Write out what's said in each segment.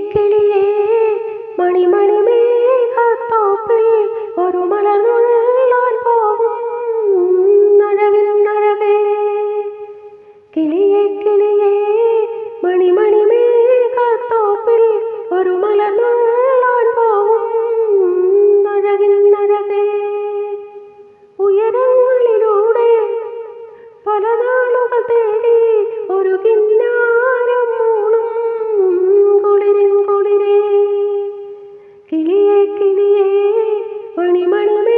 കിളിയേ മണിമണിമേഘത്തോപ്പിൽ ഒരു മലർന്നുള്ളാൻ പോകും അഴകേ. കിളിയേ കിളിയേ മണിമണിമേഘത്തോപ്പിൽ ഒരു മലർന്നുള്ളാൻ പോകും അഴകേ. ഉയരങ്ങളിലൂടെ പല നാളുകൾ തേടി ഒരു കിന്നാരം മൂളും കുളിരേ. കിളിയേ കിളിയേ മണിമണിമേഘത്തോപ്പിൽ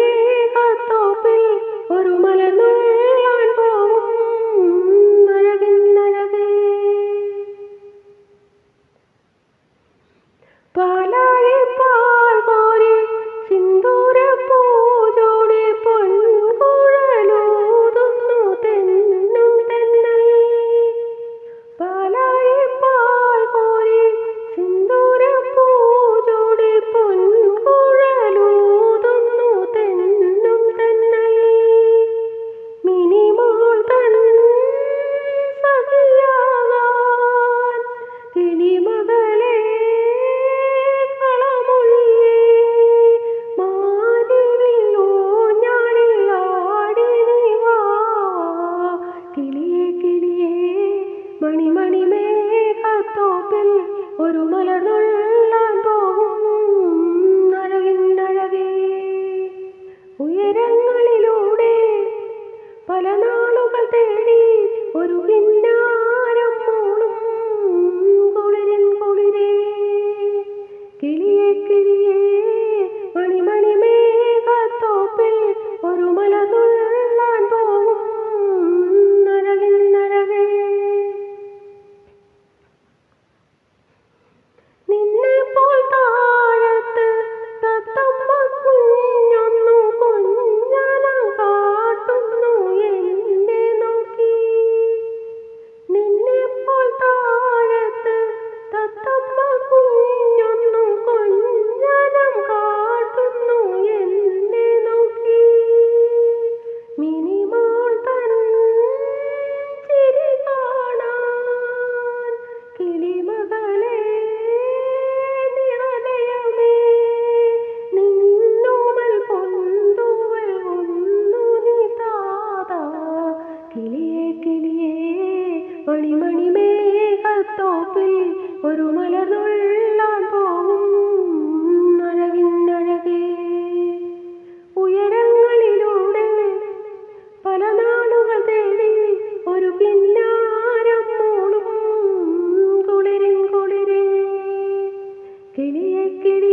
ഒരു മലർന്നുള്ളാൻ പോകും അഴകേ. പാലാഴി പാൽ കോരി സിന്ദൂര പൂജോടെ പൊൻകുഴലൂതുന്നു തെന്നും തെന്നൽ. പാലാഴി പാൽ കോരി സിന്ദൂര പൂജോടെ പൊൻകുഴലൂതുന്നു തെന്നും തെന്നൽ. മിനിമോൾ തൻ സഖിയാകാൻ കിളിമകളെ മണിമണിമേഘത്തോപ്പിൽ ഒരു മലർന്നുള്ളാൻ പോകും അഴകേ. ഉയരങ്ങളിലൂടെ പല നാളുകൾ തേടി ഒരു കിന്നാരം മൂളും കുളിരേ. കിളിയേ കിളിയേ മണിമണിമേഘത്തോപ്പിൽ ഒരു മലർന്നുള്ളാൻ പോകും അഴകേ. നിന്നെപ്പോൾ താഴത്ത് തത്തമ്മ കുഞ്ഞൊന്നു കൊഞ്ഞനം കാട്ടുന്നു എന്നെ നോക്കി. നിന്നെപ്പോൾ താഴത്ത് തത്തമ്മ കുഞ്ഞൊന്നു കൊഞ്ഞനം കാട്ടുന്നു എന്നെ നോക്കി. മിനിമോൾ തൻ ചിരി കാണാൻ കിളിമകളെ നിന്നോമൽ പൊന്തൂവൽ ഒന്നു നീ താതാ. കിളിയേ കിളിയേ മണിമണിമേഘത്തോപ്പിൽ ഒരു മലർന്നുള്ളാൻ പോകും അഴകേ. ഉയരങ്ങളിലൂടെ പല നാളുകൾ തേടി ഒരു കിന്നാരം മൂളും കുളിരേ. കിളിയേ കിളിയേ